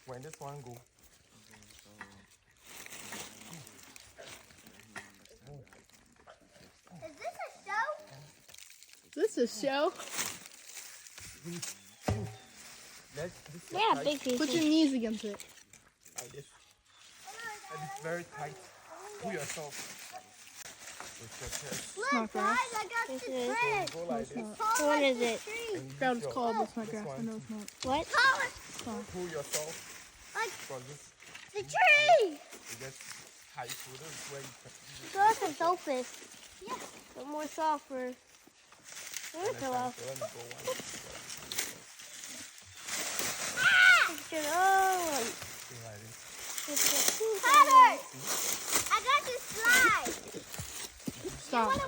When this one go. Is this a show? This is show. Yeah, big Put pieces. your knees against it. Like this. And it's very tight. Pull yourself. With your chest. Look, not grass. guys, I got This the is- tree. Go like it's this. not. Tall What like is the it? tree. And use Crowd is your- called, but it's not this grass. I one. know it's not. What? Tall Pull yourself like from this. the tree. You get high. So this is where you can. Show us some soapfish. Yeah. Some more sulfur. Here's a lot. So let me go one. Get on. Thing like this. Tyler, I got this slide. You Stop. want to